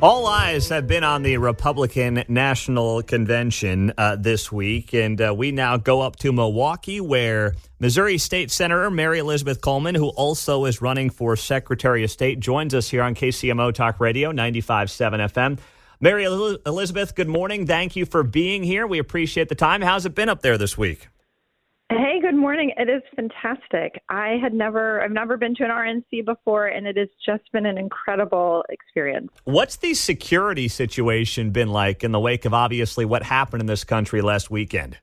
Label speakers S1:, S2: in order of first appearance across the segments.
S1: All eyes have been on the Republican National Convention this week, and we now go up to Milwaukee, where Missouri State Senator Mary Elizabeth Coleman, who also is running for Secretary of State, joins us here on KCMO Talk Radio 95.7 FM. Mary Elizabeth, good morning. Thank you for being here. We appreciate the time. How's it been up there this week?
S2: Hey, good morning. It is fantastic. I've never been to an RNC before, and it has just been an incredible experience.
S1: What's the security situation been like in the wake of obviously what happened in this country last weekend?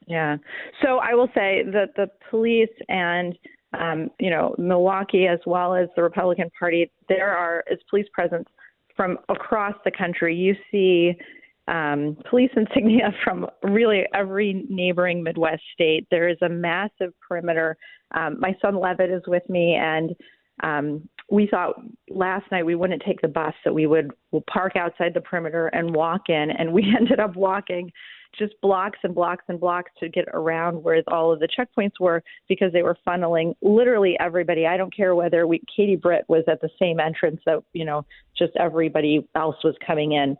S2: Yeah. So I will say that the police and, Milwaukee, as well as the Republican Party, there is police presence from across the country. You see police insignia from really every neighboring Midwest state. There is a massive perimeter. My son Levitt is with me, and we thought last night we wouldn't take the bus, that we'll park outside the perimeter and walk in, and we ended up walking just blocks and blocks and blocks to get around where all of the checkpoints were, because they were funneling literally everybody. I don't care whether Katie Britt was at the same entrance that, just everybody else was coming in,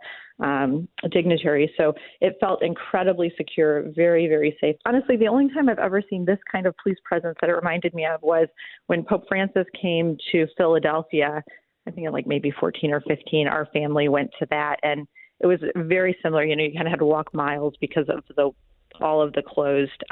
S2: dignitaries. So it felt incredibly secure, very, very safe. Honestly, the only time I've ever seen this kind of police presence that it reminded me of was when Pope Francis came to Philadelphia. I think at maybe 14 or 15, our family went to that, and it was very similar. You kind of had to walk miles because of all of the closed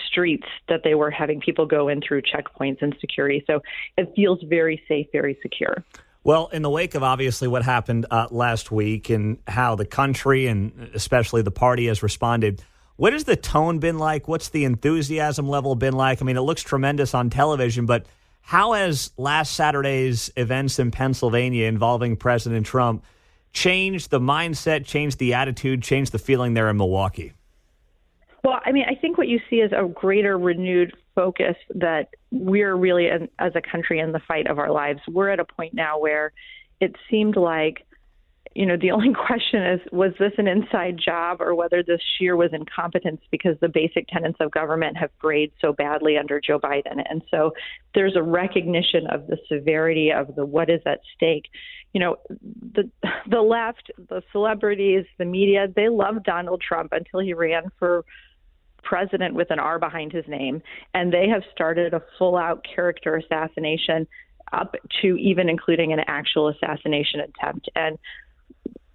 S2: streets that they were having people go in through checkpoints and security. So it feels very safe, very secure.
S1: Well, in the wake of obviously what happened last week and how the country and especially the party has responded, what has the tone been like? What's the enthusiasm level been like? I mean, it looks tremendous on television, but how has last Saturday's events in Pennsylvania involving President Trump changed the mindset, changed the attitude, changed the feeling there in Milwaukee?
S2: Well, I mean, I think what you see is a greater renewed focus that we're really, as a country, in the fight of our lives. We're at a point now where it seemed like, the only question is, was this an inside job, or whether this sheer was incompetence because the basic tenets of government have frayed so badly under Joe Biden. And so there's a recognition of the severity of what is at stake. The left, the celebrities, the media, they loved Donald Trump until he ran for president with an R behind his name. And they have started a full-out character assassination, up to even including an actual assassination attempt. And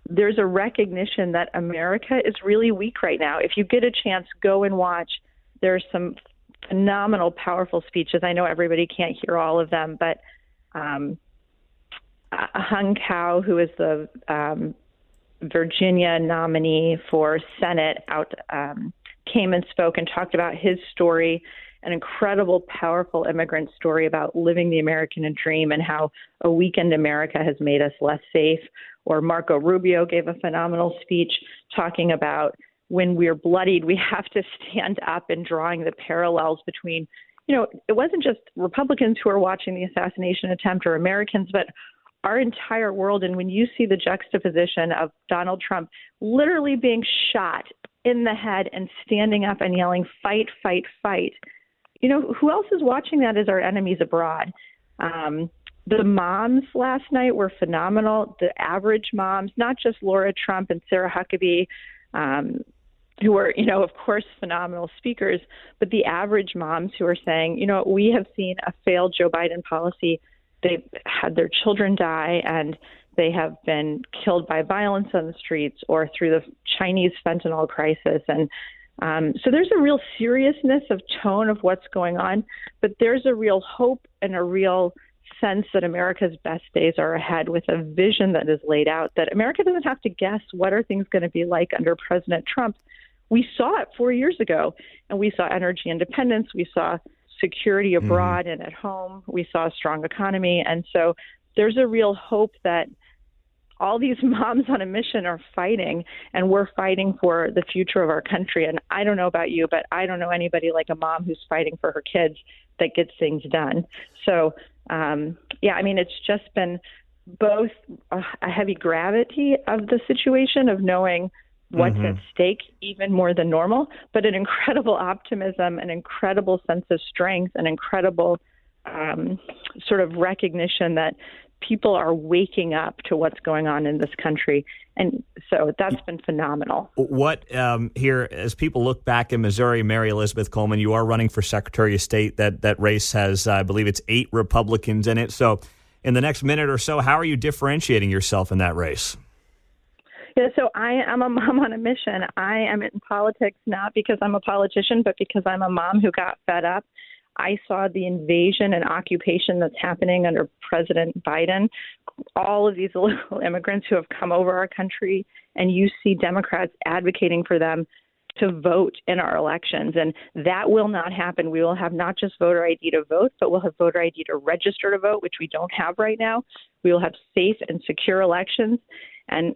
S2: there's a recognition that America is really weak right now. If you get a chance, go and watch. There's some phenomenal, powerful speeches. I know everybody can't hear all of them, but Hung Cao, who is the Virginia nominee for Senate, came and spoke and talked about his story, an incredible, powerful immigrant story about living the American dream and how a weakened America has made us less safe. Or Marco Rubio gave a phenomenal speech talking about when we're bloodied, we have to stand up, and drawing the parallels between, it wasn't just Republicans who are watching the assassination attempt or Americans, but our entire world. And when you see the juxtaposition of Donald Trump literally being shot in the head and standing up and yelling, "Fight, fight, fight," who else is watching that is our enemies abroad. The moms last night were phenomenal. The average moms, not just Laura Trump and Sarah Huckabee, who are, of course, phenomenal speakers, but the average moms who are saying, we have seen a failed Joe Biden policy. They've had their children die, and they have been killed by violence on the streets or through the Chinese fentanyl crisis. And so there's a real seriousness of tone of what's going on, but there's a real hope and a real sense that America's best days are ahead, with a vision that is laid out, that America doesn't have to guess what are things going to be like under President Trump. We saw it 4 years ago, and we saw energy independence. We saw security abroad and at home. We saw a strong economy. And so there's a real hope that all these moms on a mission are fighting, and we're fighting for the future of our country. And I don't know about you, but I don't know anybody like a mom who's fighting for her kids that gets things done. So, it's just been both a heavy gravity of the situation of knowing what's at stake, even more than normal, but an incredible optimism, an incredible sense of strength, an incredible sort of recognition that people are waking up to what's going on in this country. And so that's been phenomenal.
S1: What here, as people look back in Missouri, Mary Elizabeth Coleman, you are running for Secretary of State. That race has, I believe it's 8 Republicans in it. So in the next minute or so, how are you differentiating yourself in that race?
S2: Yeah, so I'm a mom on a mission. I am in politics not because I'm a politician, but because I'm a mom who got fed up. I saw the invasion and occupation that's happening under President Biden, all of these illegal immigrants who have come over our country, and you see Democrats advocating for them to vote in our elections. And that will not happen. We will have not just voter ID to vote, but we'll have voter ID to register to vote, which we don't have right now. We will have safe and secure elections. And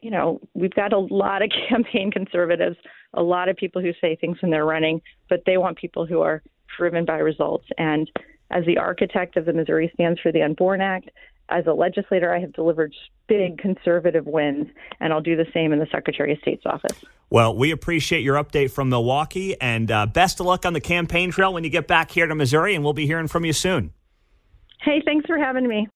S2: you know, we've got a lot of campaign conservatives, a lot of people who say things when they're running, but they want people who are driven by results. And as the architect of the Missouri Stands for the Unborn Act, as a legislator, I have delivered big conservative wins, and I'll do the same in the Secretary of State's office.
S1: Well, we appreciate your update from Milwaukee, and best of luck on the campaign trail when you get back here to Missouri, and we'll be hearing from you soon.
S2: Hey, thanks for having me.